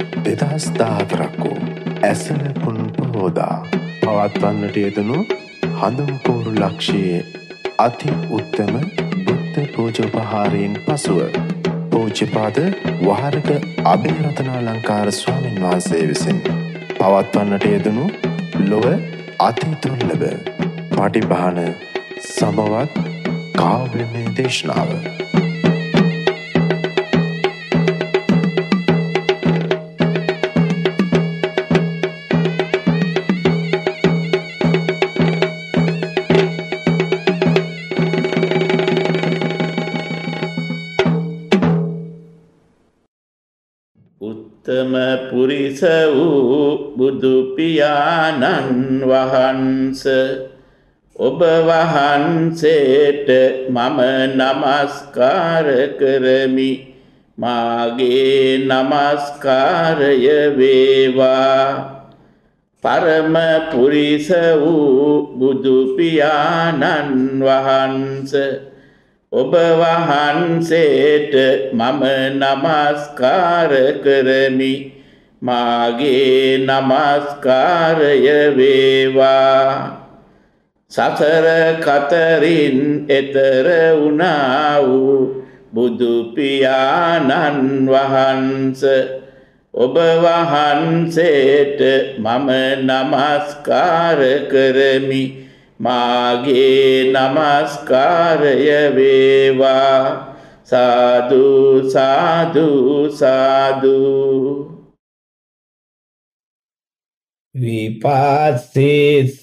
2014 වූ ඇසළ පුන් පොහෝදා පවත්වන්නට යෙදුණු හඳුන්කෝරු ලක්ෂයේ අති උත්තම බුද්ධ පූජෝපහාරයෙන් පසුව පූජ්‍යපාද වහරක අභයරතනාලංකාර ස්වාමීන් වහන්සේ විසින් පවත්වන්නට යෙදුණු ලොව අති දුර්ලභ පටිභාන සමවත් කාව්‍යමය දේශනාව උත්තම පුරිස වූ බුදු පියාණන් වහන්සේ ඔබ වහන්සේට මම නමස්කාර කරමි. මාගේ නමස්කාරය වේවා. පරම පුරිස වූ බුදු පියාණන් වහන්සේ ඔබ වහන්සේට මම නමස්කාර කරමි. මාගේ නමස්කාරය වේවා. සසර කතරින් එතර වුණා වූ බුදු පියාණන් වහන්සේ ඔබ වහන්සේට මම නමස්කාර කරමි. මාගේ නමස්කාරය වේවා. සාදු සාදු සාදු. විපස්සිස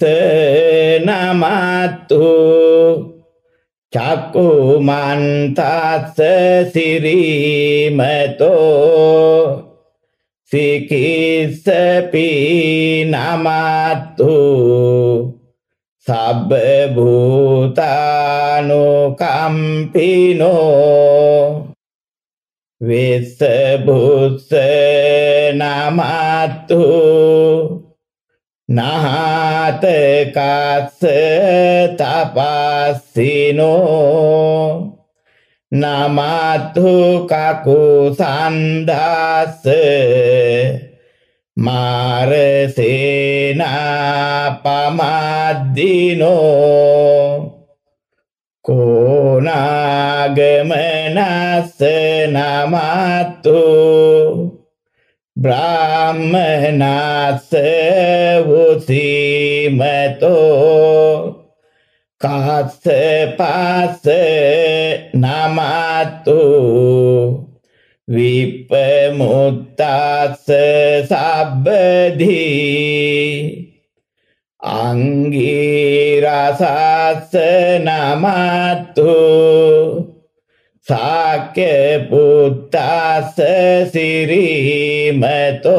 නමතු චක්කුමන්තස්ස සිරිමතෝ සිකිස්සපි නමතු සබ්බ භූතානුකම්පිනෝ වෙස්ස බුස්ස නමතු නහතකස්ස තපස්සිනෝ නමතු කකුසන්දස්ස මාරසේනා පමද්දිනෝ කෝනාගමනස්ස නමතු බ්‍රාහ්මනස්ස වුසීමතෝ කස්සපස්ස නමතු විප්පමුත්තස්ස සබ්බදී අංගීරසස්ස නමතු සාක්‍ය පුත්තස්ස සිරිමතෝ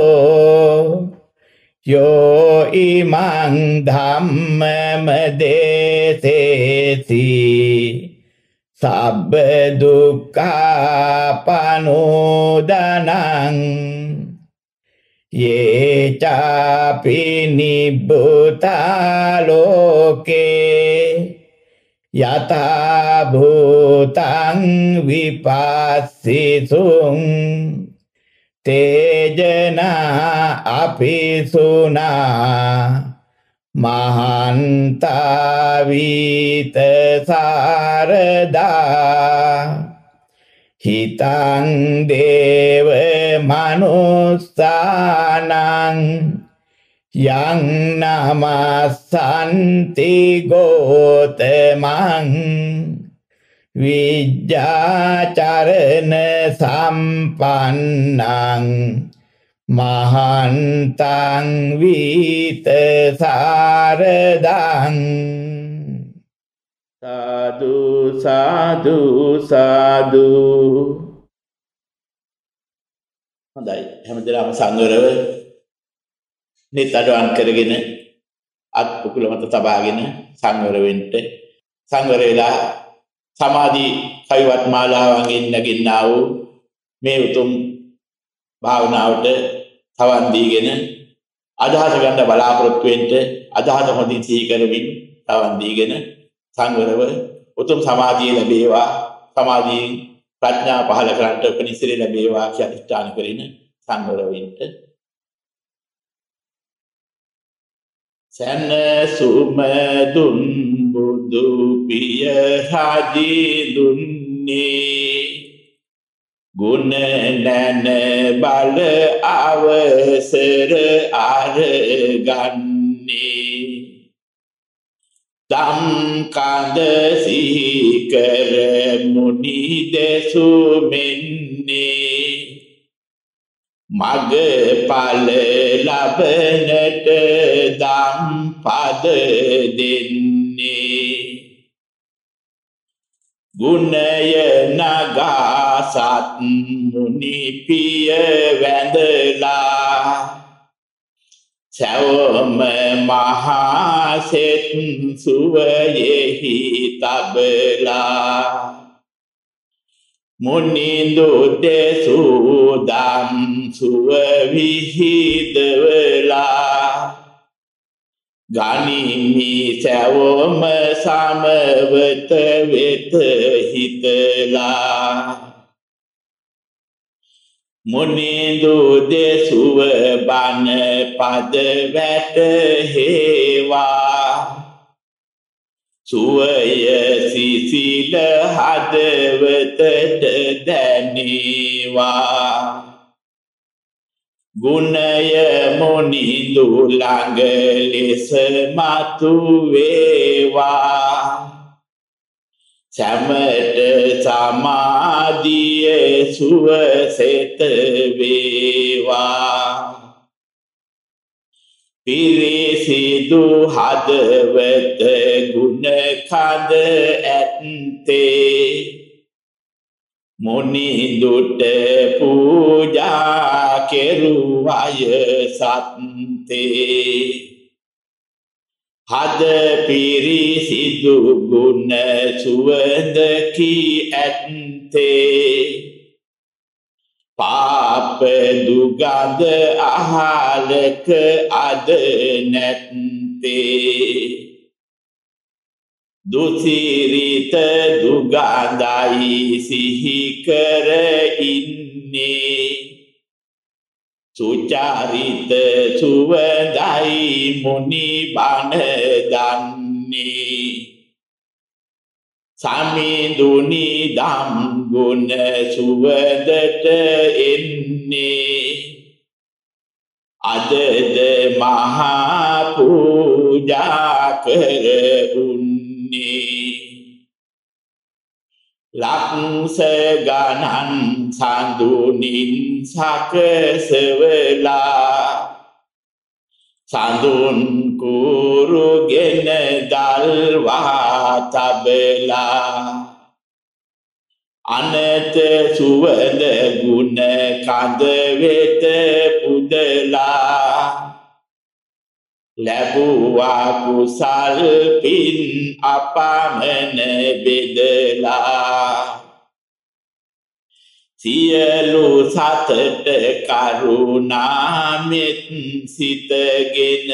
යෝ ඉමං ධම්මම දේසේසි සබ්බ දුක්ඛාපනෝදනං යේ චාපි නිබ්බුතා ලෝකේ යතා භූතං විපස්සිසුං තේජනා අපිසුනා මහන්තා වීත සාරදා හිතං දේව මනුස්සානං යං නමස්සන්ති ගෝතමං විජ්ජාචරණ සම්පන්නං මහන්තං වීත සාරදං. සාදු සාදු සාදු. හොඳයි, හැමදෙනාම සංවරව නිත් අඩුවන් කරගෙන අත් කුකුල මත තබාගෙන සංවර වෙන්න. සංවර වෙලා සමාධි කවිවත් මාලාවන්ගෙන් නැගින්නා වූ මේ උතුම් භාවනාවට තවන් දීගෙන අදහස ගන්න බලාපොරොත්තු වෙන්න, අදහස හොඳින් සිහි කරමින් තවන් දීගෙන සංවරව උතුම් සමාධිය ලැබේවා. සමාධියෙන් ප්‍රඥා පහළ කරන්නට උපනිශ්‍රේ ලැබේවා කියලා අධිෂ්ඨාන කරගෙන සංවර වෙන්න. සැනසුම දුන් බුදු පිය රජි දුන්නේ ගුණ නැන බල අවසර අරගන්නේ දම් කඳ සිහි කර මුනි දෙසු මෙන්නේ මග ඵල ලබනට දම් පද දෙන්නේ ගුණය නගා සත් මුනි පිය වැඳලා සවම මහා සෙත් සුවයෙහි තබලා මුනිඳු දෙසුදම් සුව විහිදවලා ගනිමි සවම සමවත වෙත හිතලා මුනිඳු දෙසුව බණ පද වැටහෙවා සුවය සිසිල හදවතට දැනේවා ගුණය මුනිඳු ළඟ ලෙස මතු වේවා සමට සමාධිය සුවසෙත වේවා පිරිසිදු හදවත ගුණ කඳ ඇත්තේ මුනිඳුට පූජා කෙරුවය සත්තේ හද පිරිසිදු ගුණ සුවඳ කී ඇත්තේ පාප දුගඳ අහලක අද නැත්තේ දුසිරිත දුගඳයි සිහි කර ඉන්නේ සුචරිත සුවඳයි මුනි බණ දන්නේ සමිඳුනි දම් ගුණ සුවඳට එන්නේ අදද මහා පූජා කර උන්නේ ලක්ෂ ගණන් සඳුනින් සකසවලා සඳුන් කුරුගෙන දල්වා තබලා අනත සුවඳ ගුණ කඳ වෙත පුදලා ලැබුවා කුසල් පින් අපමණ බෙදලා සියලු සතට කරුණාමෙත් සිතගෙන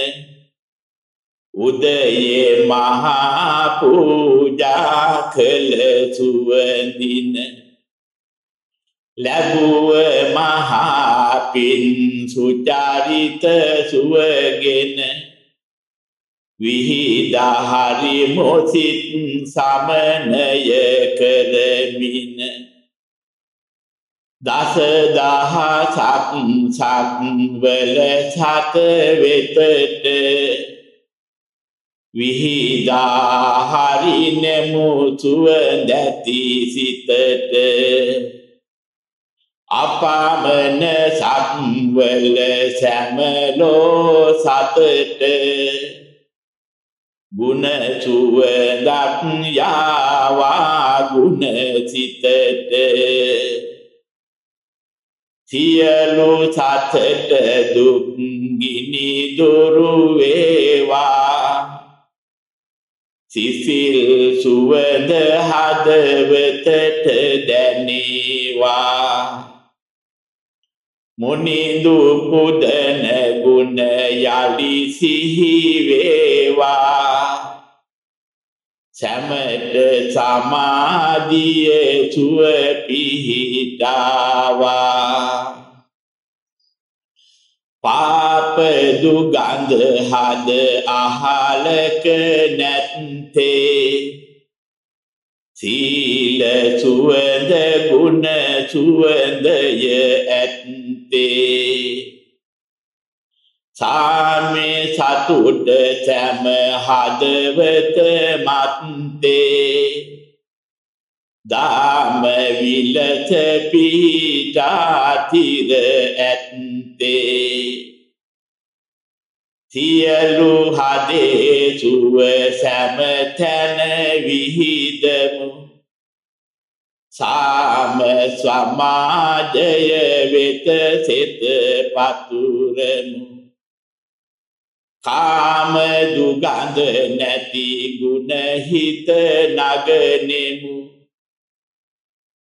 උදයේ මහා පූජා කළ සුවඳින ලැබුව මහා පින් සුචරිත සුවගෙන විහිදා හරි මොසිත සමනය කරමින දස දහසක් සක්වල සත වෙතට විහිදා හරි නෙමු සුවඳැති සිතට අපමණ සක්වල සැමලෝ සතට ගුණ සුවඳක් යාවා ගුණ සිතට සියලු සතට දුක් ගිනි දුරු වේවා සිසිල් සුවඳ හදවතට දැනේවා මුනිඳු පුදන ගුණ යලි සිහි වේවා සමට සමාධිය සුව පිහිටාවා පාප දුගඳ හද අහලක නැත්තේ සීල සුවඳ ගුණ සුවඳය ඇත්තේ සාමේ සතුට සැම හදවත මත්තේ දාම විලස පීඨාතිර ඇත්තේ සියලු හදේ සුව සැම තැන විහිදමු සාම සමාජය වෙත සිත පතුරමු කාම දුගඳ නැති ගුණ හිත නගනෙමු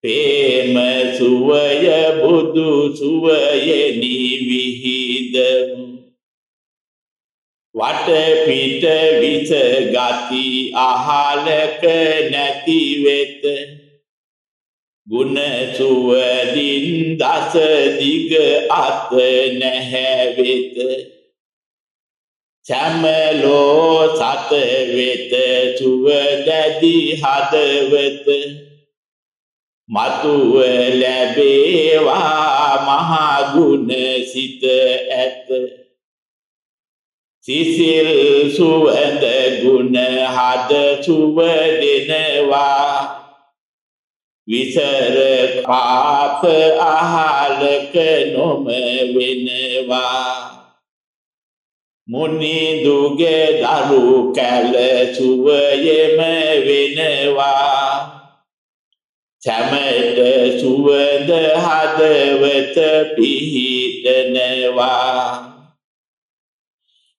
ප්‍රේම සුවය බුදු සුවයෙනි විහිදමු වට පිට විස ගති අහලක නැති වෙත ගුණ සුවදින් දස දිග අත නැහැ වෙත සැමලෝ සත වෙත සුව දැදි හදවත මතුව ලැබේවා මහා ගුණ සිත ඇත සිසිල් සුවඳ ගුණ හද සුව දෙනවා විසර පාප අහලක නොම වෙනවා මුනි දුගේ දරු කැල සුවයම වෙනවා සැමට සුවඳ හදවත පිහිටනවා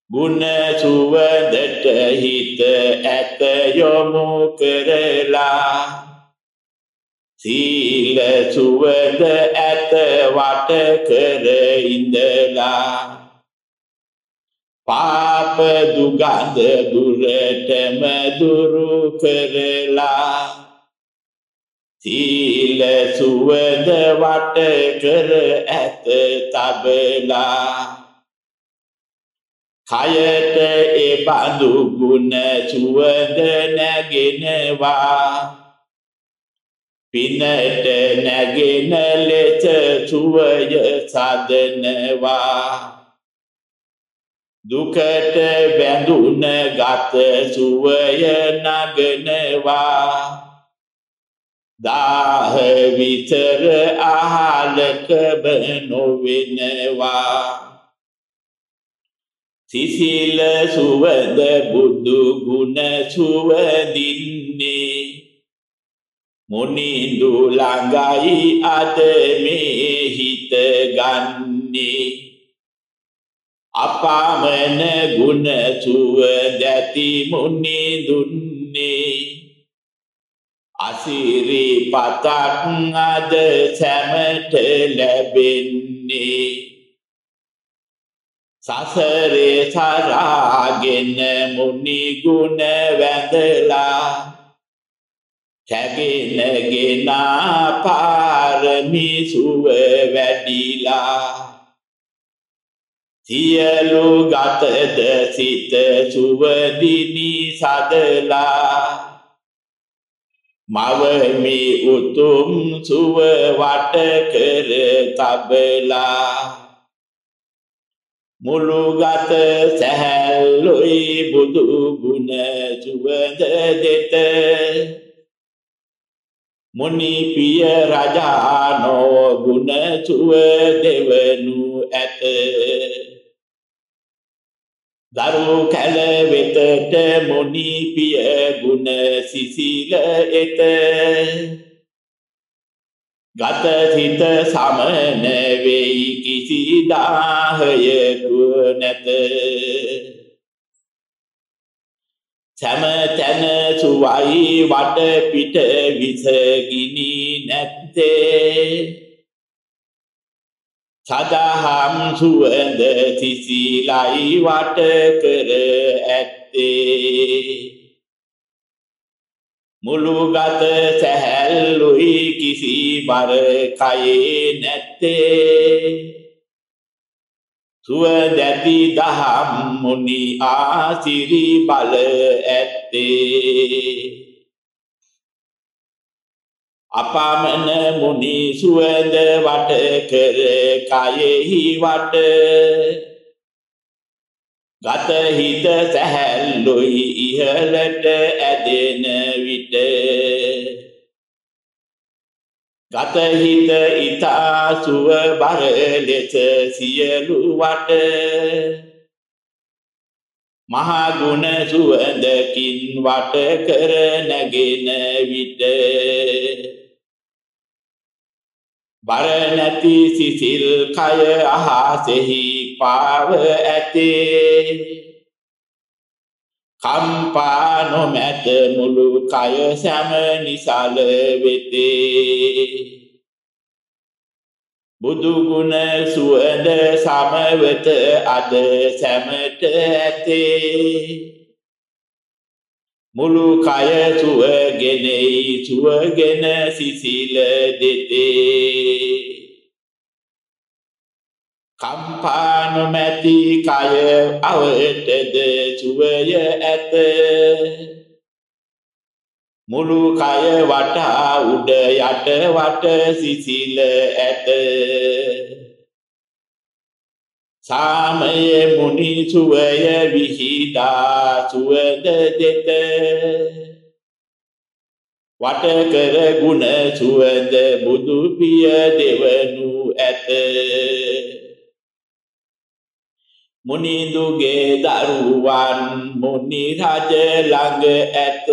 ගුණ සුවඳට හිත ඇත යොමු කරලා සීල සුවඳ ඇත වට කර ඉඳලා පාප දුගඳ දුරටම දුරු කරලා සීල සුවඳ වට කර ඇත තබලා කයට එබඳු ගුණ සුවඳ නැගෙනවා පිනට නැගෙන ලෙස සුවය සදනවා දුකට බැඳුන ගත සුවය නගනවා දාහ විතර අහලක නොවෙනවා සිසිල සුවඳ බුදු ගුණ සුවඳින්නේ මුනිඳු ළඟයි අද මේ හිත ගන්නේ අපාමන ගුණ සුවඳති මුනිඳුන්නේ අසිරි පතක් අද සැමට ලැබෙන්නේ සසරේ සරාගෙන මුනි ගුණ වැඳලා කැගෙන පාරමී සුව වැඩිලා සියලු ගතද සිත සුවදිනි සදලා මවමි උතුම් සුව වට කර තබලා මුළු ගත සැහැල්ලුයි බුදු ගුණ සුවඳ දෙත මුනි පිය රජානෝ ගුණ සුව දෙවනු ඇත දරු කැල වෙතට මුනි පිය ගුණ සිසිල එත ගත සිත සමන වෙයි කිසි දාහයකු නැත සැම තැන සුවයි වට පිට විසගිනි නැත්තේ සදහම් සුවඳ සිසිලයි වට කර ඇත්තේ මුළු ගත සැහැල්ලුයි කිසි බර කයේ නැත්තේ සුවඳැති දහම් මුනි ආසිරි බල ඇත්තේ අපාමන මුනි සුවඳ වට කර කයෙහි වට ගත හිත සැහැල්ලුයි ඉහළට ඇදෙන විට ගත හිත ඊතා සුව බර ලෙස සියලු වට මහා ගුණ සුවඳකින් වට කර නැගෙන විට බර නැති සිසිල් කය අහසෙහි පාව ඇතේ කම්පා නොමැත මුළු කය සැම නිසල වෙතේ බුදු ගුණ සුවඳ සමවත අද සැමට ඇතේ මුළු කය සුවගෙන සිසිල දෙතේ කම්පා නොමැති කය අවටද සුවය ඇත මුළු කය වටා උඩ යට වට සිසිල ඇත සාමයේ මුනි සුවය විහිදා සුවඳ දෙත වට කර ගුණ සුවඳ බුදු පිය දෙවනු ඇත මුනිඳුගේ දරුවන් මුනි රජ ළඟ ඇත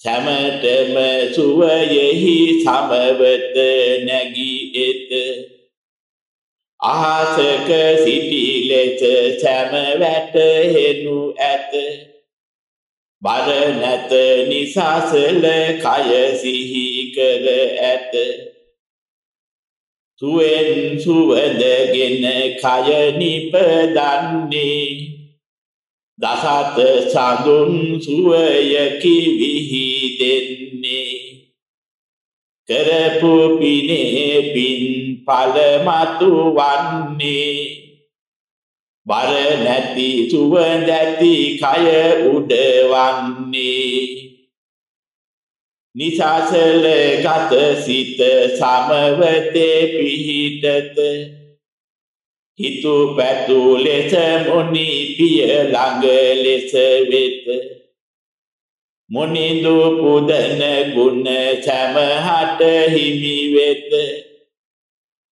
සැමටම සුවයෙහි සමවත නැගී එත අහසක සිටි ලෙස සැම වැටහෙනු ඇත බර නැත නිසසල කය සිහි කර ඇත සුවෙන් සුවඳගෙන කය නිපදන්නේ දසත සඳුන් සුවයකි විහිදෙන්නේ කරපු පිනේ පින් ඵල මතු වන්නේ බර නැති සුවඳැති කය උඩවන්නේ නිසසල ගත සිත සමවතේ පිහිටත හිතු පැතු ලෙස මුනි පිය ළඟ ලෙස වෙත මුනිඳු පුදන ගුණ සමහට හිමි වෙත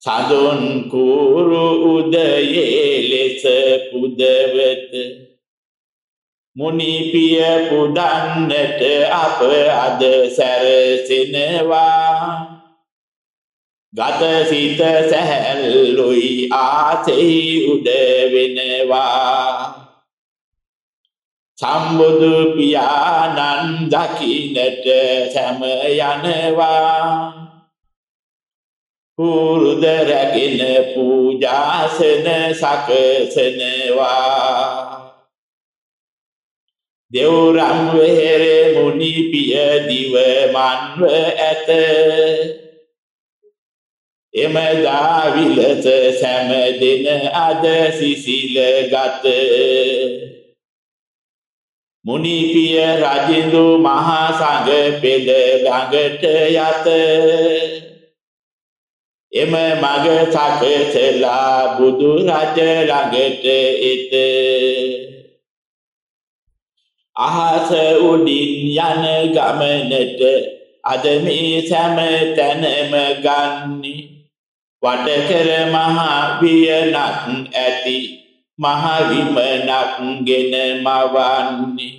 සඳුන් කුරු උදයේ ලෙස පුදවත මුනි පිය පුදන්නට අප අද සැරසෙනවා ගත සිත සැහැල්ලුයි ආසෙහි උඩ වෙනවා සම්බුදු පියාණන් දකින්නට සැම යනවා පුරුද රැගෙන පූජාසන සකසනවා දෙව්රම් වෙහෙර මුනි පිය දිව මන්ව ඇත එමදා විලස සැම දින අද සිසිල ගත මුනි පිය රජින්දු මහා සංඝ පෙළ ළඟට යත එම මග සකසලා බුදු රජ ළඟට එත අහස උඩින් යන ගමනට අද මේ සෑම තැනම ගන්නේ වට කර මහා වියනක් ඇති මහා විමනක් ගෙන මවන්නේ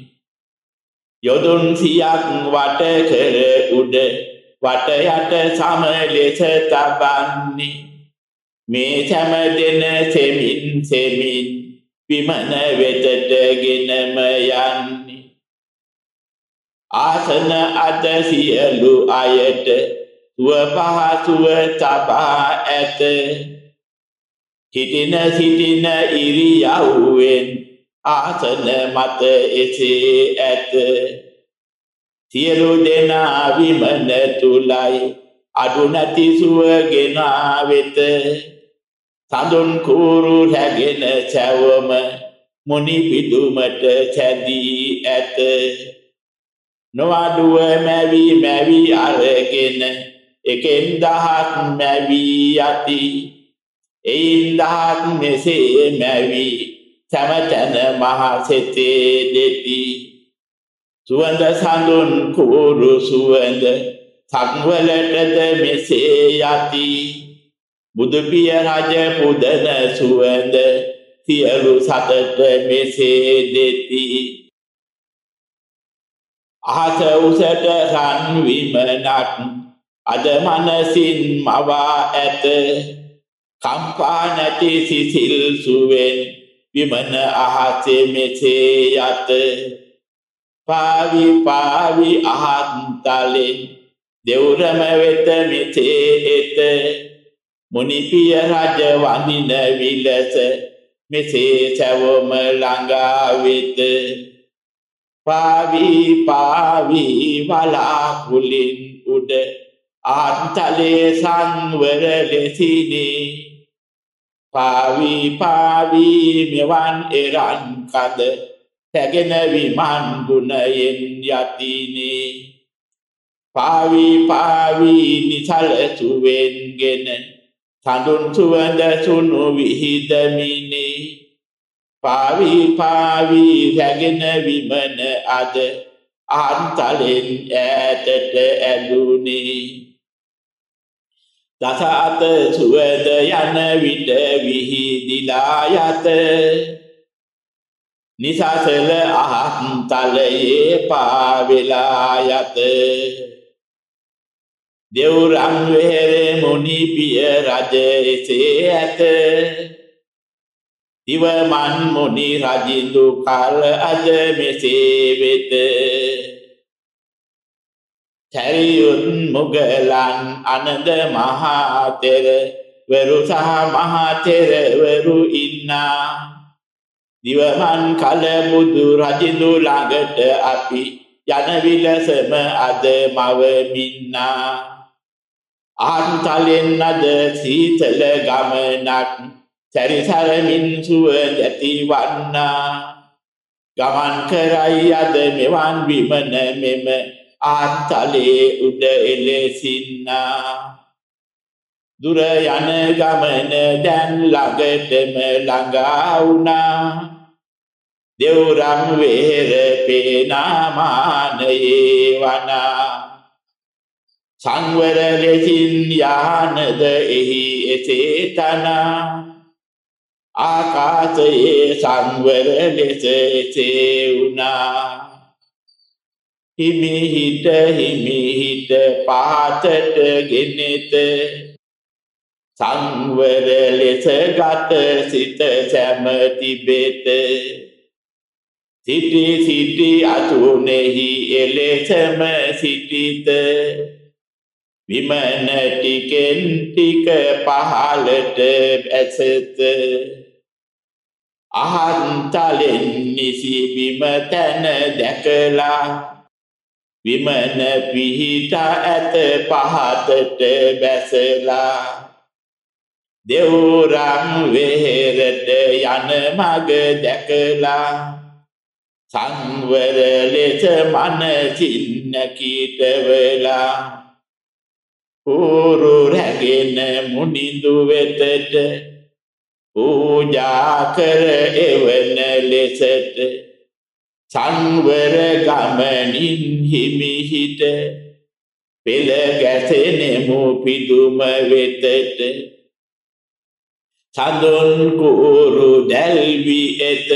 යොදුන් සියක් වට කර උඩ වට යට සම ලෙස තබන්නේ මේ සෑම දෙන සෙමින් සෙමින් විමන වෙතට ගෙනම යන්නේ ආසන අද සියලු අයට සුව පහසුව තබා ඇත හිටින සිටින ඉරියව්වෙන් ආසන මත එසේ ඇත සියලු දෙනා විමන තුලයි අඩු නැති සුව ගෙනා වෙත සඳුන් කූරු රැගෙන සැවම මුනි පිදුමට සැදී ඇත. නොඅඩුව මැවි මැවි අරගෙන එකෙන් දහස් මැවි යති. එයින් දහස් මෙසේ මැවි සැමතැන මහ සෙතේ දෙති. සුවඳ සඳුන් කූරු සුවඳ සංවලටද මෙසේ යති. බුදුපිය රජ පුදන සුවඳ සියලු සතට මෙසේ දෙති. අහස උසට රන් විමනක් අද මනසින් මවා ඇත. කම්පා නැති සිසිල් සුවෙන් විමන අහසේ මෙසේ යත. පාවි පාවි අහත් තලෙන් දෙව්රම වෙත මෙසේ එත. මුනිපිය රජ වඳින විලස මෙසේ සැවොම ළඟා වෙත. පාවි පාවි වලාකුලින් උඩ ආන්තලේ සංවර ලෙසිනේ. පාවි පාවි මෙවන් එරන් කඳ තැගෙන විමන් ගුණයෙන් යතිනේ. පාවි පාවි නිසල සුවෙන්ගෙන සඳුන් සුවඳ සුණු විහිදමිනේ. පාවි පාවි රැගෙන විමන අද ආන්තලෙන් ඈතට ඇදුනේ. දස අත සුවඳ යන විට විහිදිලා යත. නිසසල ආන්තලයේ පාවෙලා යත. දෙව්රම් වෙහෙරේ මුනි පිය රජ එසේ ඇත. දිවමන් මුනි රජින්දු කල අද මෙසේ වෙත. සැරියුත් මුගලන් අනද මහා තෙර වරු සහ මහා තෙර වරු ඉන්නා. දිවමන් කල බුදු රජින්දු ළඟට අපි යන විලසම අද මවමින්නා. ආන්තලෙන් අද සීතල ගමනක් සැරිසරමින් සුවඳ ඇතිවන්නා. ගමන් කරයි අද මෙවන් විමන මෙම ආන්තලේ උඩ එලෙසින්නා. දුර යන ගමන දැන් ළඟටම ළඟා වුණා. දෙව්රම් වෙහෙර පේනාමානයේ වනා. සංවර ලෙසින් යානද එහි එසේ තනා. ආකාශයේ සංවර ලෙස එසේ වුණා. හිමිහිට පාතට ගෙනෙත. සංවර ලෙස ගත සිත සැම තිබෙත. සිටි සිටි අතුනෙහි එලෙසම සිටිත. විමන ටිකෙන් ටික පහළට ඇසෙත. අහන්තලෙන් නිසි බිම තැන දැකලා. විමන පිහිට ඇත පහතට බැසලා. දෙව්රම් වෙහෙරට යන මග දැකලා. සංවර ලෙස මනසින් නැගිටවලා. කූරු රැගෙන මුනිඳු වෙතට පූජා කර එවන ලෙසට. සංවර ගමනින් හිමිහිට පෙළ ගැසෙනෙමු පිදුම වෙතට. සඳුන් කූරු දැල්වි එත.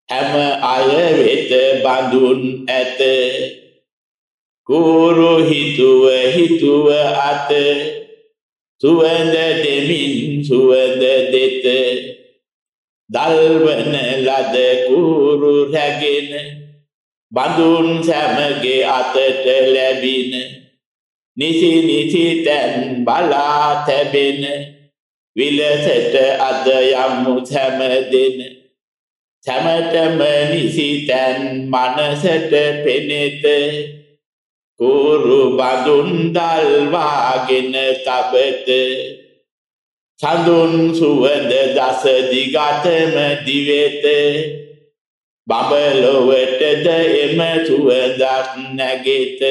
හැම අය වෙත බඳුන් ඇත. කූරු හිතුව අත. සුවඳ දෙමින් සුවඳ දෙත. දල්වන ලද කූරු රැගෙන බඳුන් සැමගේ අතට ලැබින. නිසි නිසි තැන් බලා තැබෙන. විලසට අද යමු සැම දෙන. සැමටම නිසි තැන් මනසට පෙනෙත. කූරු බඳුන් දල්වාගෙන තබත. සඳුන් සුවඳ දස දිගටම දිවෙත බබලොවටද එම සුවඳක් නැගෙත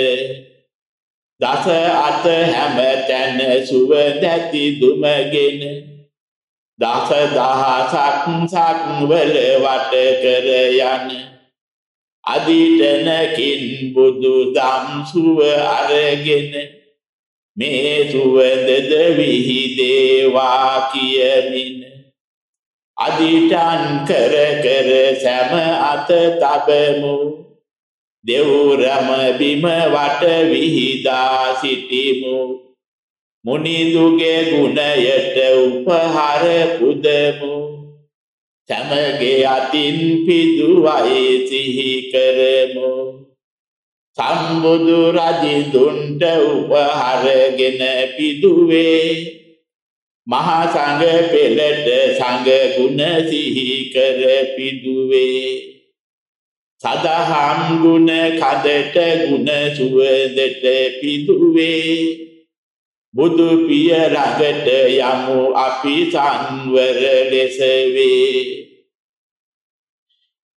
දස අත හැම තැන සුවඳ ඇති දුමගෙන දස දහසක් සක්වල වට කර යන අදිටනකින් බුදු දම් සුව අරගෙන මේ සුවඳද විහිදේවා කියමින් අදිටන් කර කර සෑම අත තබමු දෙව්රම බිම වට විහිදා සිටිමු මුනිඳුගේ ගුණයට උපහාර පුදමු සමගේ අතින් පිදුවයි සිහි කරමු සම්බුදු රජුන්ට උපහාරගෙන පිදුවේ මහා සංඝ පෙළට සංඝ ගුණ සිහි කර පිදුවේ සදහම් ගුණ කදට ගුණ සුවඳට පිදුවේ බුදු පිය රඟට යමු අපි සංවර ලෙස වේ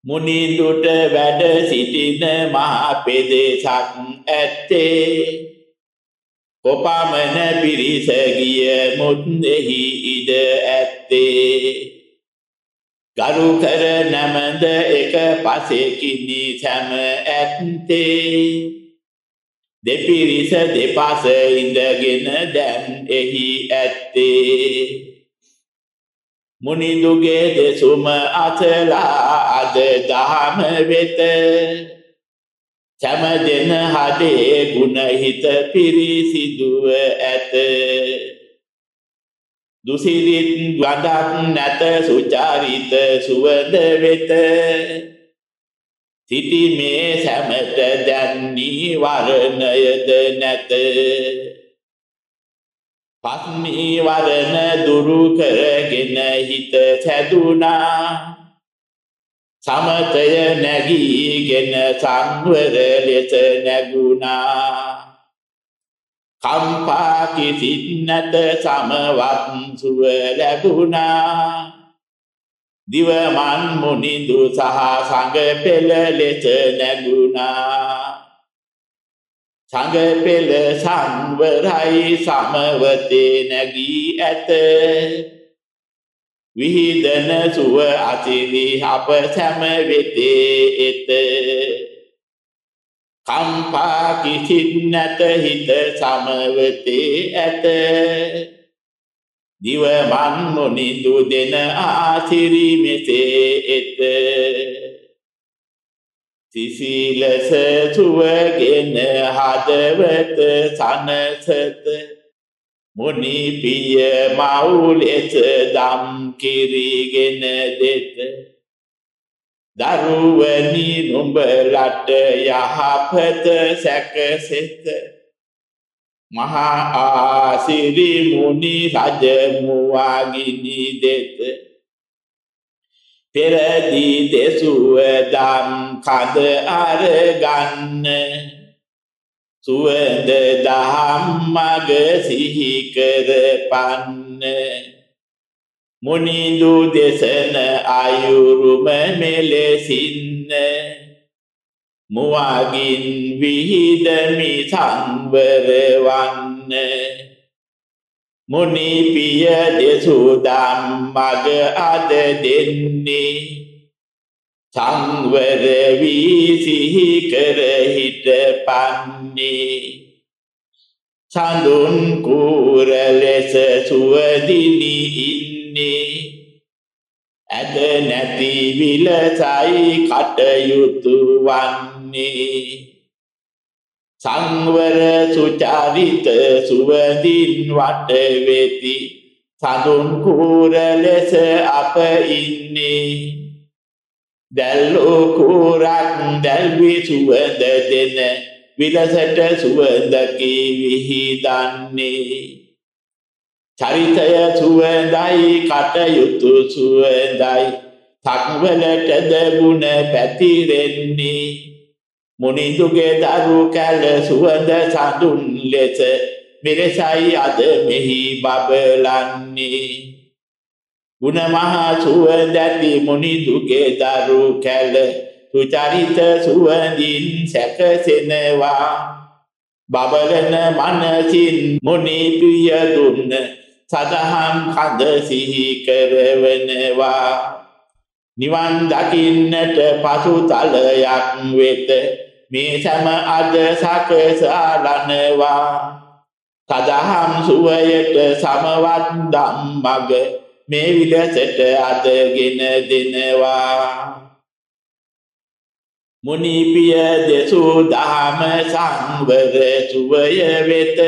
මුනිඳුට වැඩ සිටින මහා පෙදෙසක් ඇත්තේ කොපමණ පිරිස ගිය මුත්ෙහි ඉඩ ඇත්තේ ගරු කර නමද එක පසෙකිනි සැම ඇත්තේ දෙපිරිස දෙපස ඉඳගෙන දැන් එහි ඇත්තේ මුනිඳුගේ දෙසුම අතලා අද දහම වෙත සැම දෙන හදේ ගුණ හිත පිරිසිදුව ඇත දුසිරිත් ගඳක් නැත සුචරිත සුවඳ වෙත සිටි මේ සැමට දැන් නීවරණයද නැත පස් නීවරණ දුරු කරගෙන හිත සැදුනා සමතය නැගීගෙන සංවර ලෙස නැගුණා කම්පා කිසිත් නැත සමවත් සුව ලැබුණා දිවමන් මුනිඳු සහ සංඝ පෙළ ලෙස නැගුණා සංඝ පෙළ සංවරයි සමවතේ නැගී ඇත විහිදන සුව අතිරි අප සැම වෙතේ එත කම්පා කිසිත් නැත හිත සමවතේ ඇත දිවමන් මුනිඳු දෙන ආසිරි මෙසේ එත සිසිලස සුවගෙන හදවත සනසත මුනි පිය මවුලෙස දම් කිරිගෙන දෙත දරුවනි නුඹලට යහපත සැකසෙත මහා ආසිරි මුනි රජ මුවාගිනි දෙත පෙරදී දෙසුව දම් කඳ අරගන්න සුවඳ දහම් මග සිහි කරපන්න මුනිඳු දෙසන අයුරුම මෙලෙසින්න මුවගින් විහිදමි සංවර වන්න මුනි පිය දෙසු දම් මග අද දෙන්නේ සංවර වී සිහි කර හිටපන්නේ සඳුන් කුර ලෙස සුවදිනි ඉන්නේ ඇද නැති විලසයි කටයුතු වන්නේ සංවර සුචරිත සුවදින් වට වෙති සඳුන් කුර ලෙස අප ඉන්නේ දැල්ලෝ කුරක් දැල්වි සුවඳ දෙන විලසට සුවඳකි විහිදන්නේ චරිතය සුවඳයි කටයුතු සුවඳයි තක්වලටද ගුණ පැතිරෙන්නේ මුනිඳුගේ දරු කැල සුවඳ සඳුන් ලෙස මෙලෙසයි අද මෙහි බබලන්නේ ගුණ මහා සුවඳැති මුනි දුගේ දරු කැල සුචරිත සුවඳින් සැකසෙනවා බබලන මනසින් මුනි පිය දුන්න සදහම් කඳ සිහි කරවනවා නිවන් දකින්නට පසු තලයක් වෙත මේ සම අද සකසාලනවා සදහම් සුවයට සමවත් ධම්මග මේ විලසට අදගෙන දෙනවා මුනි පිය දෙසූ දහම සංවර සුවය වෙත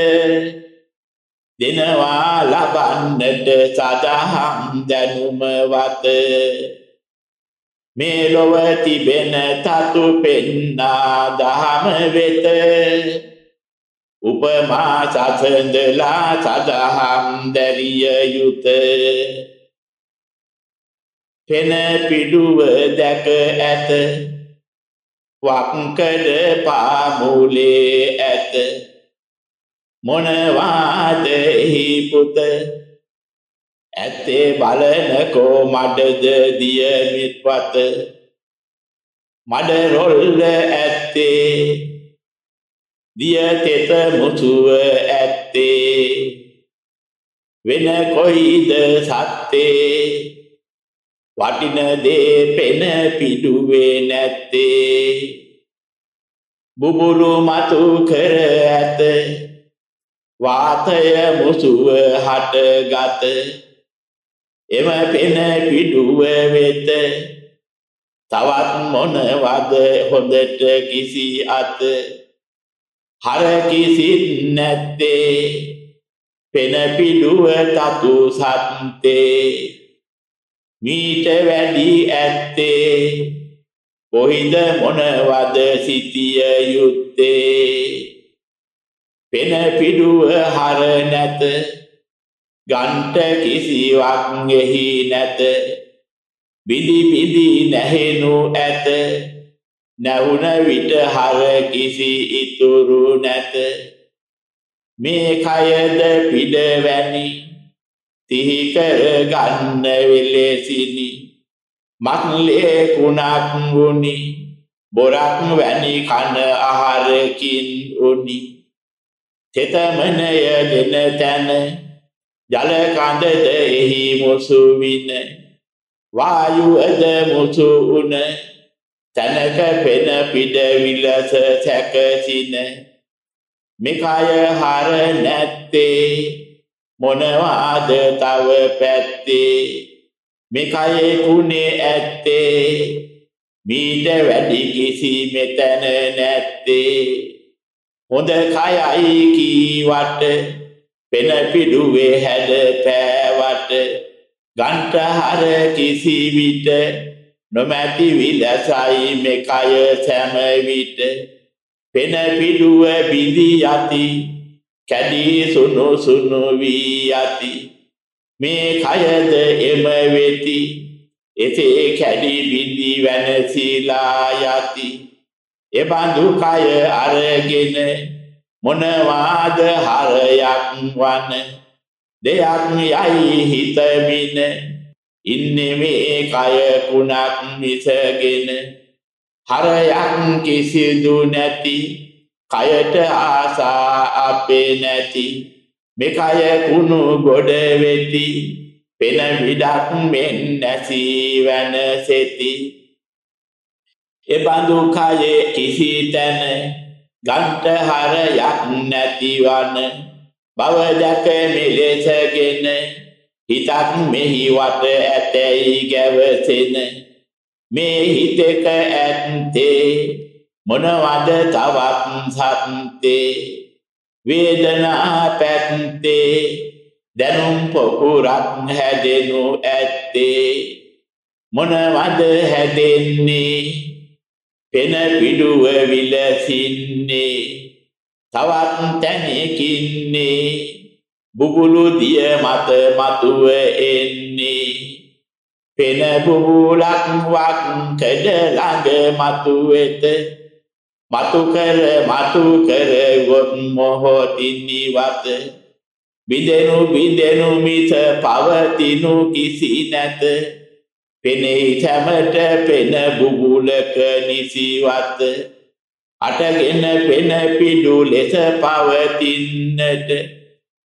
දෙනවා ලබන්නට සදහම් දැනුම වත මේ ලොව තිබෙන තතු පෙන්නා දහම වෙත උපමා සසඳලා සදහම් දැරිය යුත පෙන පිඩුව දැක ඇත වක්කඩ පාමුලේ ඇත මොනවාද එහි පුත ඇත්තේ බලනකෝ මඩද දිය මිත්වත මඩ රොල්ල ඇත්තේ දිය තෙත මුසුව ඇත්තේ වෙන කොයිද සත්තේ වටින දේ පෙන පිඩුවේ නැත්තේ බුබුලු මතු කර ඇත වාතය මුසුව හටගත එම පෙන පිඩුව වෙත තවත් මොනවද හොඳට කිසි අත හර කිසිත් නැත්තේ පෙන පිඩුව තතු සත්තේ මීට වැඩි ඇත්තේ කොහිද මොනවද සිටිය යුත්තේ පෙන පිඩුව හර නැත ගන්ට කිසිවක් එහි නැත බිඳි බිඳි නැහෙනු ඇත නැවුන විට හර කිසි ඉතුරු නැත මේ කයද පිඩවැනි සිහි කර ගන්න වෙලෙසිනි මක්ලේ කුණක් වුනි බොරක් වැනි කන ආහාරකින් උනි තෙතමනය දෙන තැන ජල කඳද එහි මුසු වින වායුවද මුසු උන තැනක පෙන පිඩ විලස සැකසින මෙකය හර නැත්තේ මොනවාද තව පැත්තේ මෙකයේ කුණේ ඇත්තේ මීට වැඩි කිසි මෙතන නැත්තේ හොඳ කයයි කීවට පෙන පිඩුවේ හැඩ පෑවට ගන්ට හර කිසි විට නොමැති විලසයි මෙකය සෑම විට පෙන පිඩුව බිඳි යති කැඩී සුණු සුණු වී යති මේ කයද එම වෙති එසේ කැඩි බිඳි වෙනසිලා යති එබඳු කය අරගෙන මොනවාද හරයක් වන දෙයක් යයි හිතමින ඉන්නේ මේ කය කුණක් මිසගෙන හරයක් කිසිදු නැති කයට ආසා අපේ නැති මෙකය කුණු ගොඩ වෙති පෙන විඩක් මෙන් නැසී වෙනසෙති එබඳු කයේ කිසි තැන ගන්ට හරයක් නැතිවන බව දැක මෙලෙසගෙන හිතක් මෙහි වට ඇතැයි ගැවසෙන මේ හිතක ඇත්තේ මොනවද තවත් සත්තේ වේදනා පැත්තේ දැනුම් පොකුරක් හැදෙනු ඇත්තේ මොනවද හැදෙන්නේ පෙන පිඩුව විලසින්නේ තවත් තැනකින්නේ බුබුලු දිය මත මතුව එන්නේ පෙන බුබුලක් වක් කඩ ළඟ මතුවෙත මතු කර ගොත් මොහොතින් නිවත බිඳෙනු මිස පවතිනු කිසි නැත පෙනෙහි සැමට පෙන බුබුලක නිසිවත අටගෙන පෙන පිඩු ලෙස පවතින්නට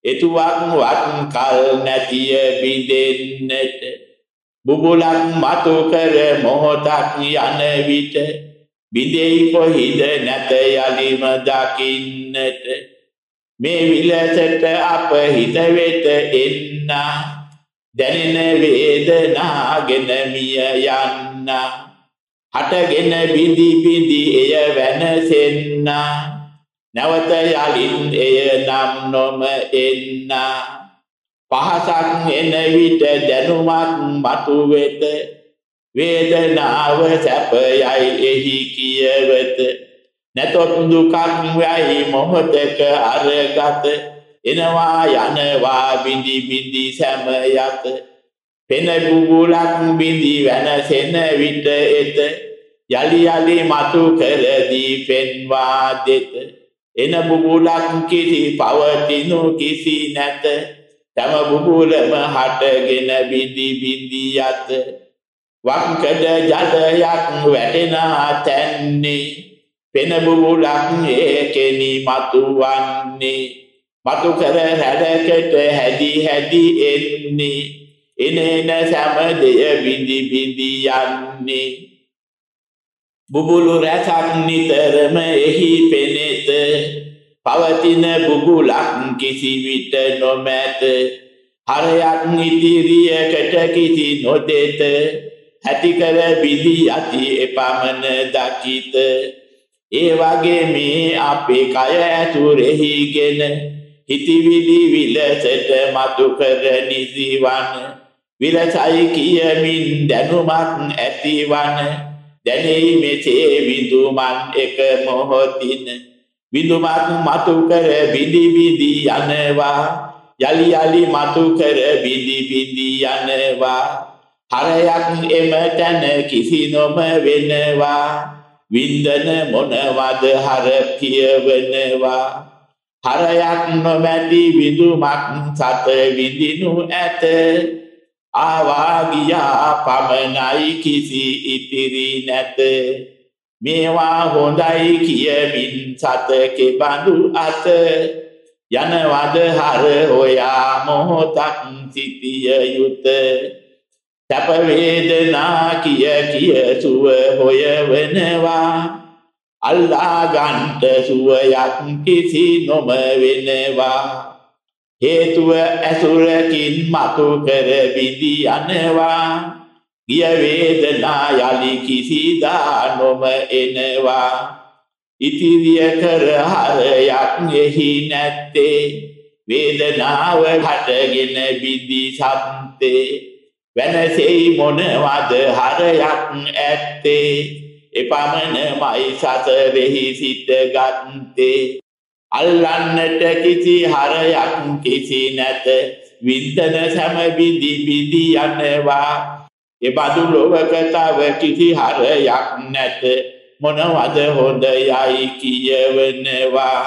එතුවක් වත් කල් නැතිය බිඳෙන්නට බුබුලක් මතු කර මොහොතක් යන විට බිඳෙයි කොහිද නැත යලිම දකින්නට මේ විලසට අප හිත වෙත එන්න දැනෙන වේදනාගෙන මිය යන්න හටගෙන බිඳි එය වෙනසෙන්න නැවත යලින් එය නම් නොම එන්න පහසක් එන විට දැනුමක් මතු වෙත වේදනාව සැපයයි එහි කියවත නැතොත් දුකක් යයි මොහොතක අරගත එනවා යනවා බිඳි සැම යත පෙන බුබුලක් බිඳි වෙනසෙන විට එත යලි මතු කර දී පෙන්වා දෙත එන බුබුලක් කිසි පවතිනු කිසි නැත තම බුබුලම හටගෙන බිඳි යත වක්කඩ ජලයක් වැටෙන තැන්නේ පෙන බුබුලක් ඒකෙනි මතුවන්නේ මතු කර හැඩකට හැදි එන්නේ එනේන සෑම දෙය බිඳි යන්නේ බුබුලු රැසක් නිතරම එහි පෙනෙත පවතින බුබුලක් කිසි විට නොමැත හරයක් ඉදිරියකට කිසි නොදෙත ඇති කර බිඳි යති එපමණ දකිත ඒ වගේ මේ අපේ කය ඇතුරෙහිගෙන හිතවිලි විලසට මතු කර නිසිවන විලසයි කියමින් දැනුමක් ඇතිවන දැනෙයි මෙසේ විදුමන් එක මොහොතින් විදුමක් මතු කර බිඳි යනවා යලි මතු කර බිඳි යනවා හරයක් එම තැන කිසි නොම වෙනවා වින්දන මොනවද හර කියවනවා හරයක් නොමැති විදුමක් සත විඳිනු ඇත ආවා ගියා පමණයි කිසි ඉතිරි නැත මේවා හොඳයි කියමින් සත කෙබඳු අත යනවද හර හොයා මොහොතක් සිටිය යුත සැප වේදනා කිය සුව හොයවනවා අල්ලා ගන්ට සුවයක් කිසි නොම වෙනවා හේතුව ඇසුරකින් මතු කර බිඳි යනවා ගිය වේදනා යලි කිසිදා නොම එනවා ඉතිරිය කර හරයක් එහි නැත්තේ වේදනාව හටගෙන බිඳි සත්තේ වෙනසෙයි මොනවද හරයක් ඇත්තේ එපමණමයි සසරෙහි සිට ගත්තේ අල්ලන්නට කිසි හරයක් කිසි නැත වින්දන සැම බිඳි යනවා එබඳු ලෝක තව කිසි හරයක් නැත මොනවද හොඳයයි කියවනවා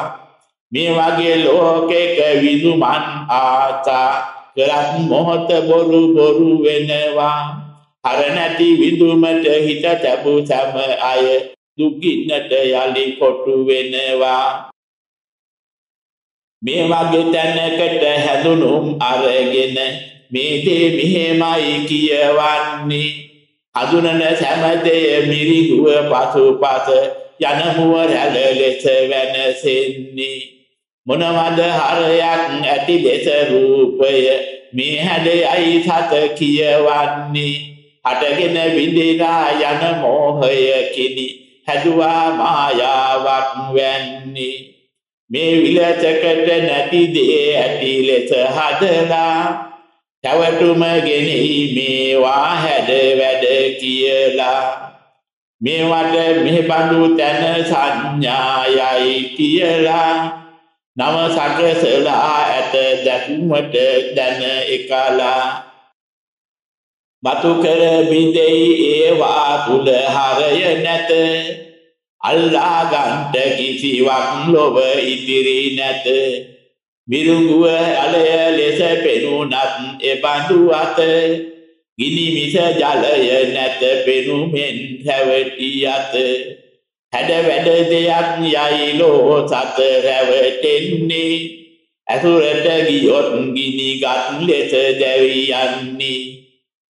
මේ වගේ ලෝකෙක විදුමන් ආතා කරත් මොහොත බොරු වෙනවා හර නැති විදුමට හිත තැබු සැම අය දුක්ගින්නට යලි කොටු වෙනවා මේ වගේ තැනකට හැදුනුම් අරගෙන මේ දේ මෙහෙමයි කියවන්නේ හඳුනන සෑමදේ මිරිඟුව පසුපස යන මුව රැළ ලෙස වෙනසෙන්නේ මොනවද හරයක් ඇති ලෙස රූපය මේ හැඩයයි සත කියවන්නේ හටගෙන විඳිනා යන මෝහය කිනි හැදුවා මායාවක් වැන්නේ මේ විලසකට නැති දේ ඇති ලෙස හදලා තවටුම ගෙනීමේවා හැඩ වැඩ කියලා මේවට මෙබඳු තැන සංඥායයි කියලා නව සකසලා ඇත දැක්මට දැන එකලා මතු කර බිඳෙයි ඒවා තුල හරය නැත අල්ලා ගන්ට කිසිවක් ලොව ඉතිරි නැත මිරුඟුව අලය ලෙස පෙනුනත් එබඳු අත ගිනි මිස ජලය නැත පෙනුමෙන් හැවටි අත හැඩ වැඩ දෙයක් යයිලෝ සත රැවටෙන්නේ ඇසුරට ගියොත් ගිනිගත් ලෙස දැවි යන්නේ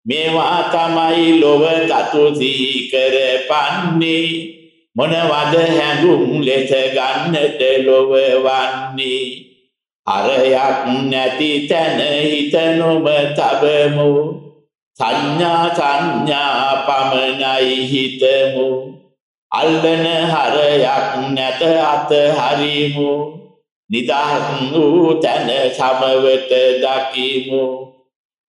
මේවා තමයි ලොව තතු සීකර පන්නේ මොනවද හැඟුම් ලෙස ගන්නට ලොව වන්නේ අරයක් නැති තැන හිත නොම තබමු සංඥා පමණයි හිතමු අල්ලන හරයක් නැත අත හරිමු නිදහස් වූ තැන සමවත දකිමු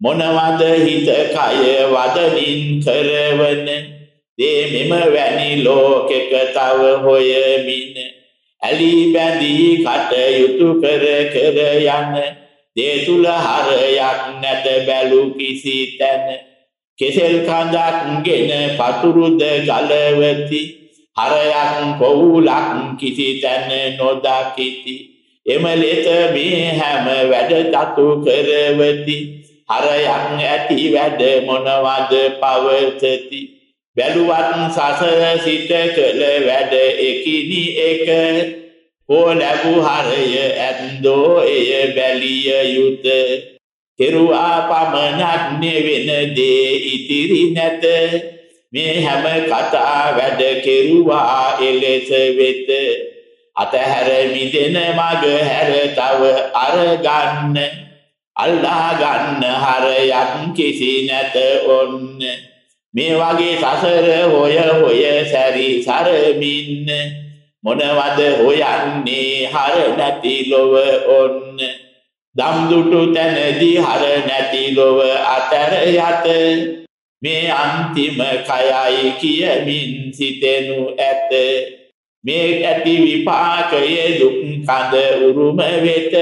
මොනවද හිත කය වදනින් කරවන දේ මෙම වැනි ලෝකෙක තව හොයමින ඇලි බැඳී කටයුතු කර යන දේ තුල හරයක් නැත බැලු කිසි තැන කෙසෙල් කඳක් ගෙන පතුරුද ගලවති හරයක් කොවුලක් කිසි තැන නොදකිති එම ලෙස මේ හැම වැඩ තතු කරවති හරයක් ඇති වැඩ මොනවද පවතති බැලුවත් සසර සිට කළ වැඩ එකිනි එක ඕ ලැබු හරය ඇන්දෝ එය බැලිය යුත කෙරුවා පමණක් නෙවෙන දේ ඉතිරි නැත මේ හැම කතා වැඩ කෙරුවා එලෙස වෙත අතහැර මිදෙන මග හැර තව අරගන්න අල්ලා ගන්න හරයක් කිසි නැත ඔන්න මේ වගේ සසර හොය සැරි සරමින් මොනවද හොයන්නේ හර නැති ලොව ඔන්න දම් දුටු තැනදී හර නැති ලොව අතර යත මේ අන්තිම කයයි කියමින් සිතෙනු ඇත මේ ඇති විපාකයේ දුක් කඳ උරුම වෙත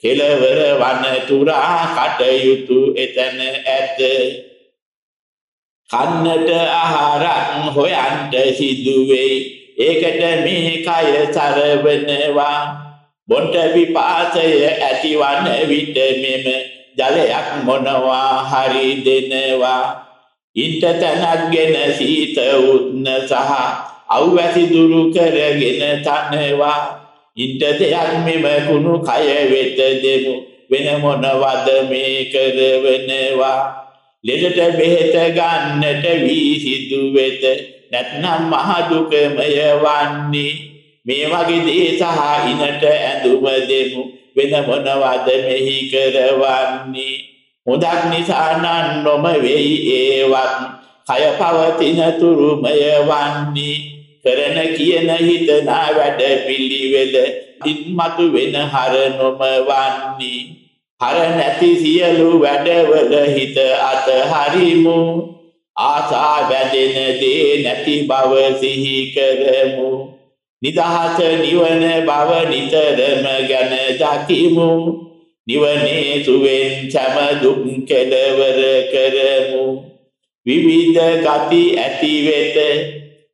කෙලවර වන තුරා කටයුතු එතන ඇත කන්නට ආහාරක් හොයන්ට සිදුවේ ඒකට මේ කය සරවනවා බොන්ට විපාසය ඇතිවන විට මෙම ජලයක් මොනවා හරි දෙනවා ඉන්ට තැනක්ගෙන සීත උත්න සහ අවැසි දුරු කරගෙන තනවා ඉන්ට දෙයක් මෙම කුණු කය වෙත දෙමු වෙන මොනවද මේ කරවනවා ලෙඩට බෙහෙත ගන්නට වී සිදු වෙත නැත්නම් මහ දුකමය වන්නේ මේ වගේ දේ සහ ඉනට ඇඳුම දෙමු වෙන මොනවද මෙහි කරවන්නේ හොදක් නිසා නම් නොම වෙයි ඒවත් කය පවතින තුරුමය වන්නේ කරන කියන හිතනා වැඩ පිළිවෙල ඉන්මතු වෙන හර නොම වන්නේ හර නැති සියලු වැඩවල හිත අත හරිමු ආසා බැඳෙන දේ නැති බව සිහි කරමු නිදහස නිවන බව නිතරම ගැන දකිමු නිවනේ සුවෙන් සැම දුක් කෙලවර කරමු විවිධ ගති ඇති වෙත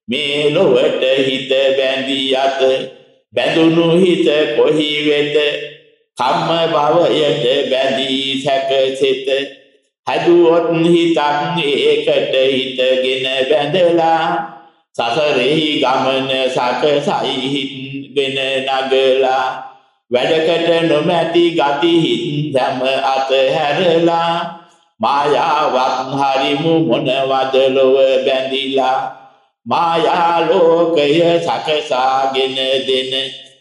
මේ ලොවට හිත බැඳී අත බැඳුණු හිත කොහි වෙත කම්ම භවයට බැඳී සැකසිත හැදුවොත් හිතක් ඒකට හිතගෙන බැඳලා සසරෙහි ගමන සකසයි හිත්ගෙන නගලා වැඩකට නොමැති ගති හිත් සැම අතහැරලා මායාවක් හරිමු මොනවද ලොව බැඳිලා මායා ලෝකය සකසාගෙන දෙන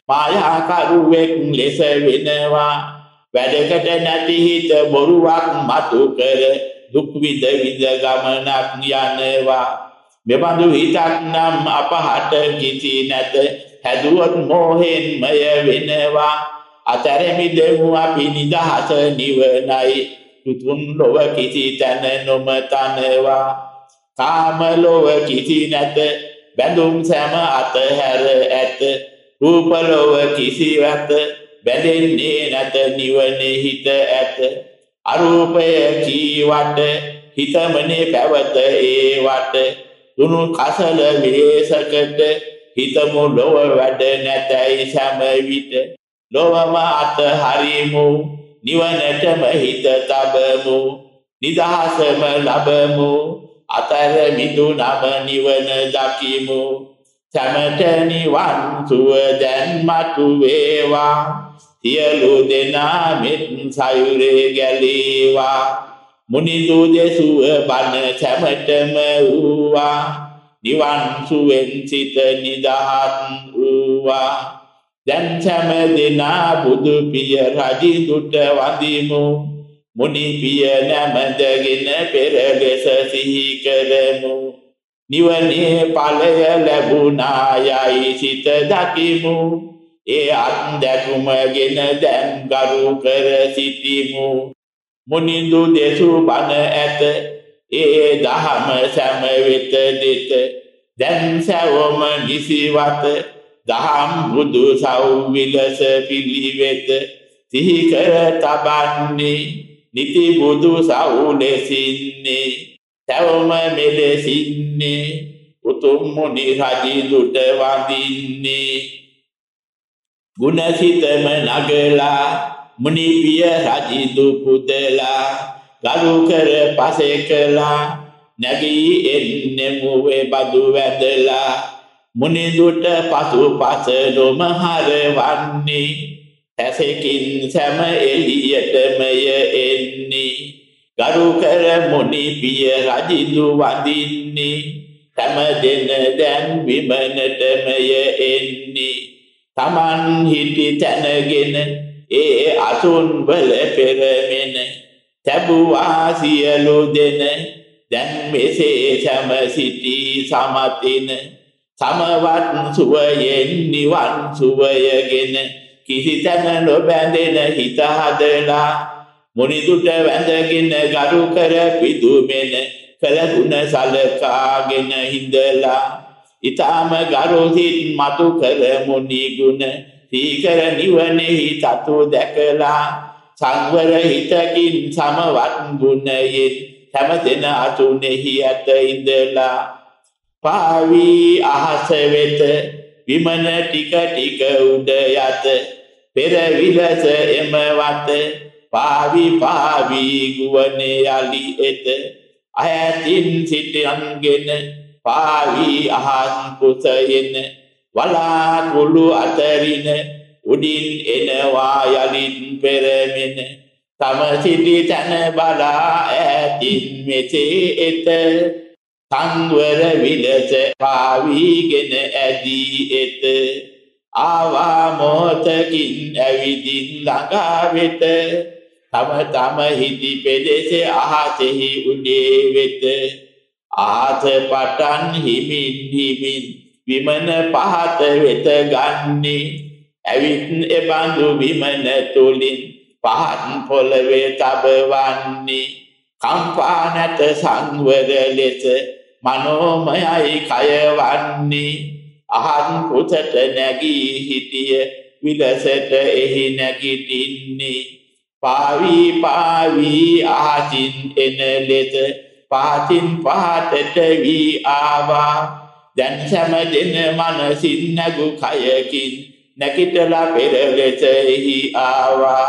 මායාකරුවෙක් ලෙස වෙනවා වැඩකට නැති හිත බොරුවක් මතු කර දුක් විඳ ගමනක් යනවා මෙබඳු හිතක් නම් අපහට කිසි නැත හැදුවොත් මෝහෙන්මය වෙනවා අතරෙමි දෙමු අපි නිදහස නිවනයි තුතුන් ලොව කිසි තැන නොමතනවා කාම ලොව කිසි නැත බැඳුම් සැම අතහැර ඇත රූප ලොව කිසිවත බැඳෙන්නේ නැත නිවනේ හිත ඇත අරූපය කීවට හිතමනේ පැවත ඒවට දුනු කසල වේසකට හිතමු ලොව වැඩ නැතයි සෑම විට ලොවම අතහරිමු නිවනටම හිත තබමු නිදහසම ලබමු අතර මිදුනම නිවන දකිමු සමත නිවන් සුව දැන් මතු වේවා සියලු දෙනා මෙත් සයුරේ ගැලේවා මුනිදු දෙසුව බණ සැමටම වූවා නිවන් සුවෙන් සිත නිදහස් වූවා දැන් සෑම දෙනා බුදු පිය රජුට වඳිමු මුනි පිය නැමදගෙන පෙර ලෙස සිහි කරමු නිවනේ ඵලය ලැබුණා යයි සිත දකිමු ඒ අත්දැකුමගෙන දැන් ගරු කර සිටිමු මුනිඳු දෙසු බණ ඇත ඒ දහම සෑම වෙත දෙත දැන් සැවොම නිසිවත දහම් බුදු සෞවිලස පිළිවෙත සිහි කර තබන්නේ නිති බුදු සෞලෙසින්නේ සැවොම මෙලෙසින්නේ උතුම් මුනි රජුට වඳින්නේ ගුණසිතම නගලා මුනි පිය රජු පුදලා ගරු කර පසේ කළා නැගී එන්නේ මුවේ බදු වැදලා මුනිදුට පසු පස නොම හරවන්නේ ඇසකින් සෑම එළියටමය එන්නේ ගරු කර මුනි පිය රජු වඳින්නේ සෑම දෙන දැන් විමනටමය එන්නේ තමන් හිටි තැනගෙන ඒ අසුන් වල පෙරමෙන තැබුවා සියලු දෙන දැන් මෙසේ සෑම සිටි සමතින සමවත් සුවයෙන් නිවන් සුවයගෙන කිසි තැන නොබැඳෙන හිත හදලා මුනිදුට වැඳගෙන ගරු කර පිදුමෙන කළ ගුණ සලකාගෙන හිඳලා ඊතම ගරු සිත් මතු කර මුනි ගුණ සීකර නිවනෙහි තතු දැකලා සංවර හිතකින් සමවත් ගුණයෙන් හැමදෙන අතුනේහි ඇත ඉඳලා පාවි අහස වෙත විමන ටික ටික උඩ යත පෙර විලස එම වත පාවි පාවි ගුවනේ යලි එත අයතින් සිටියන්ගෙන පාවි අහස් කුසයෙන් වලාකුළු අතරින උඩින් එනවා යලින් පෙරමෙන තම සිටි තන බලා ඈතින් මෙසේ එත සංවර විලස පාවිගෙන ඇදී එත ආවා මොහොතකින් ඇවිදින් ළඟා වෙත තම හිටි පෙදෙස අහසෙහි උඩේ වෙත ආත පටන් හිමින් හිමින් විමන පහත වෙත ගන්නේ ඇවිත් එබඳු විමන තුලින් පහත් පොළවේ තබවන්නේ කම්පා නැත සංවර ලෙස මනෝමයයි කය වන්නේ අහන් පුතට නැගී හිටිය විලසට එහි නැගිටින්නේ පාවි පාවි අහසින් එන ලෙස පහතින් පහතට වී ආවා දැන් සෑම දෙන මනසින් නැගු කයකින් නැකිටලා පෙර ලෙස එහි ආවා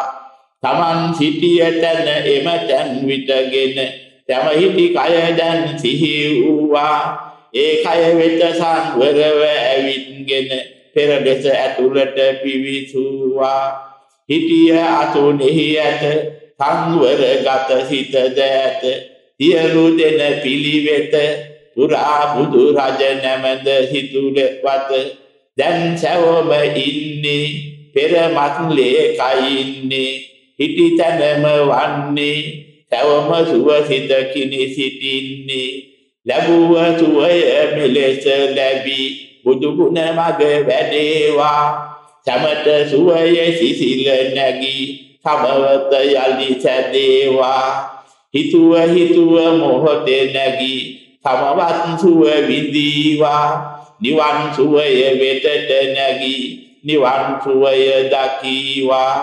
තමන් සිටිය තැන එම තැන් විටගෙන තම හිටි කය දැන් සිහි වූවා ඒ කය වෙත සංවරව ඇවිත්ගෙන පෙර ලෙස ඇතුළට පිවිසුවා හිටිය අසුනේහි ඇත සංවර ගත සිත දැත සියලු දෙන පිළිවෙත පුරා බුදු රජ නැමද හිතුලවත දැන් සැවොම ඉන්නේ පෙර මත්ලේ කයින්නේ හිටි තැනම වන්නේ සැවොම සුවසිත කිනි සිටින්නේ ලැබුව සුවය මෙලෙස ලැබී බුදු ගුණ මග වැඩේවා සමත සුවය සිසිල නැගී සමවත යලි සැදේවා හිතුව මොහොතේ නැගී සමවත් සුව විඳීවා නිවන් සුවය වෙතට නැගී නිවන් සුවය දකීවා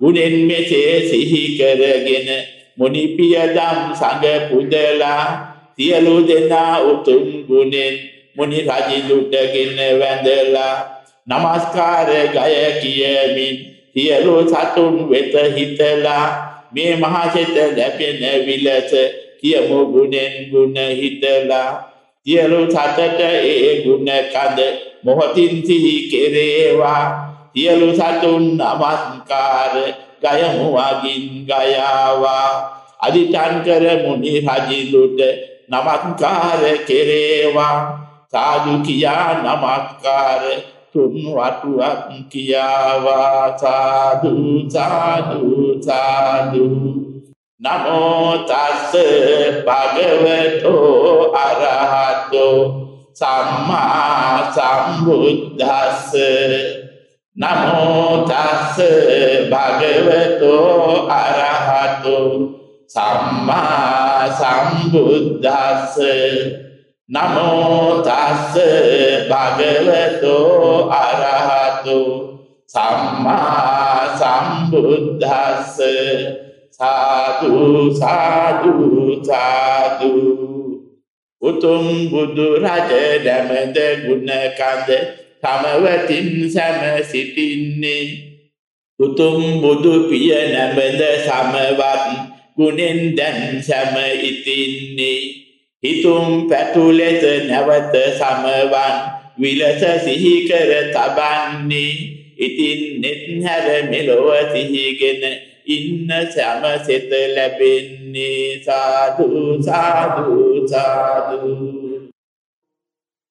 ගුණෙන් මෙසේ සිහි කරගෙන මුනි පිය දම් සංඝ පුදලා සියලු දෙනා උතුම් ගුණෙන් මුනි රජුටගෙන වැඳලා නමස්කාර ගය කියමින් සියලු සතුන් වෙත හිතලා මේ මහසෙත ලැබෙන විලස කියමු ගුණෙන් ගුණ හිතලා සියලු සතට ඒ ගුණ කඳ මොහොතින් සිහි කෙරේවා සියලු සතුන් නමස්කාර ගයමු අගින් ගයාවා අදිඨාන කර මුනි රජුට නමස්කාර කෙරේවා සාදු කියා නමස්කාර තුන් වටුවක් කියාවා සාදු සාදු සාදු නමෝ තස්ස භගවතෝ අරහතෝ සම්මා සම්බුද්දස්ස නමෝ තස්ස භගවතෝ අරහතෝ සම්මා සම්බුද්දස්ස නමෝ තස්ස භගවතෝ අරහතෝ සම්මා සම්බුද්දස්ස සාදු සාදු සාදු උතුම් බුදු රජ දමද ගුණ කඳ සමවතින් සම සිටින්නේ උතුම් බුදු පිය නමද සමවත් ගුණෙන් දැන් සම ඉතින්නේ හිතුම් පැතුලෙත නැවත සමවන් විලස සිහි කර තබන්නේ ඉතින් නෙත් හැර මෙලොව සිහිගෙන ඉන්න සම සිත ලැබෙන්නේ සාදු සාදු සාදු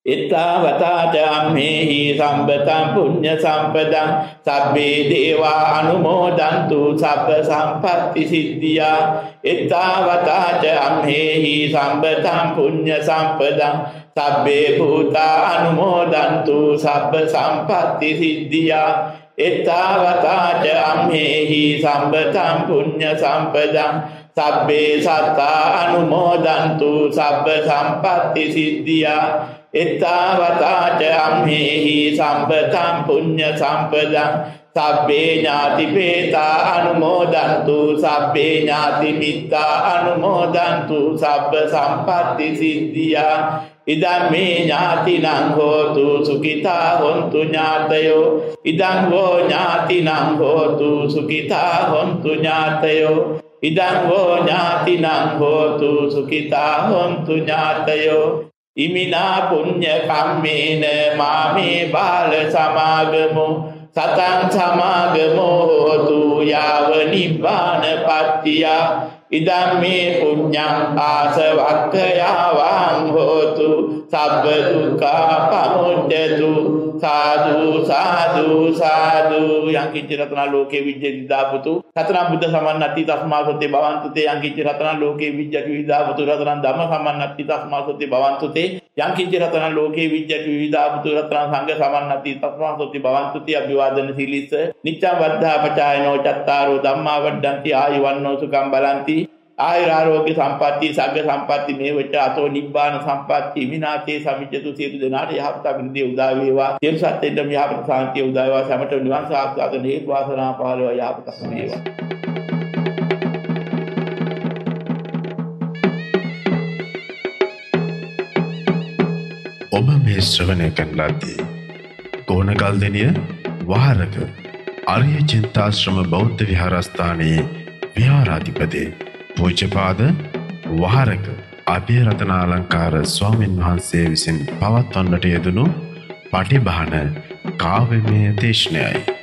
ඉත්තාවතාච අම්මේහි සම්පතං පුඤ්ඤ සම්පදං සබ්බේ දේවා අනුමෝදන්තු සබ්බ සම්පත්ති සිද්ධියා ඉත්තාවතාච අම්මේහි සම්පතං පුඤ්ඤ සම්පදං සබ්බේ භූතා අනුමෝදන්තු සබ්බ සම්පත්ති සිද්ධියා ඉත්තාවතාච අම්මේහි සම්පතං පුඤ්ඤ සම්පදං සබ්බේ සත්තා අනුමෝදන්තු සබ්බ සම්පත්ති සිද්ධියා ඉත්තාවතාච අම්මේහි සම්පතං පුඤ්ඤ සම්පදං සබ්බේ ඥාතිපේතා අනුමෝදන්තු සබ්බේ ඥාති මිත්තා අනුමෝදන්තු සබ්බ සම්පත්ති සිද්ධියා ඉදං මේ ඥාතිනං හෝතු සුඛිතා හොන්තු ඥාතයෝ ඉදං හෝ ඥාතිනං හෝතු සුඛිතා හොන්තු ඥාතයෝ ඉදං හෝ ඥාතිනං හෝතු සුඛිතා හොන්තු ඥාතයෝ ඉමිනා පුඤ්ඤ කම්මේන මාමේ බාල සමාගමෝ සතං සමාගමෝ හෝතු යාව නිබ්බාන පත්තියා ඉදං මේ පුඤ්ඤං ආසවක්ඛයාවං හෝතු සබ්බ දුක්ඛා පමුච්ඡතු සාදු සාදු සාදු යං කිච්ච රතන ලෝකේ විජ්ජති විදාපුතු රතන බුද්ධ සමන්නති තස්මා සොත්තේ භවන්තු තේ යං කිච්ච රතන ලෝකේ විජ්ජති විදාපුතු රතන ධම්ම සමන්නති තස්මා සොත්තේ භවන්තු තේ යං කිච්ච රතන ලෝකේ විජ්ජති විදාපුතු රතන සංඝ සමන්නති තස්මා සොත්තේ භවන්තු තේ අභිවාදන සීලිස නිච්ඡං වද්ධා පචායනෝ චත්තාරෝ ධම්මා වඩ්ඩಂತಿ ආයුවන්නෝ සුඛං බලಂತಿ ආයුරාෝග්‍ය සම්පatti සග්ග සම්පatti මේ වෙච්ච අතෝ නිබ්බාන සම්පatti විනාතේ සමිච්ඡතු සියලු දෙනාට යහපත අභිවෘද්ධිය උදා වේවා සියලු සත්ත්වෙන්ටම යහපත සාන්තිය උදා වේවා සමට නිවන් සාක්ෂාත් හේතු වාසනා පාලවා යහපතක් වේවා ඔබ මේ ශ්‍රවණය කරන ලද්දේ ගෝණගල්දෙණිය වහරක ආර්ය චින්තාශ්‍රම බෞද්ධ විහාරස්ථානයේ විහාරාධිපති පූජ්‍යපාද වහරක අභිරතනාලංකාර ස්වාමින් වහන්සේ විසින් පවත්වන්නට යෙදුණු පටිභාන කාව්‍යමය දේශනයයි.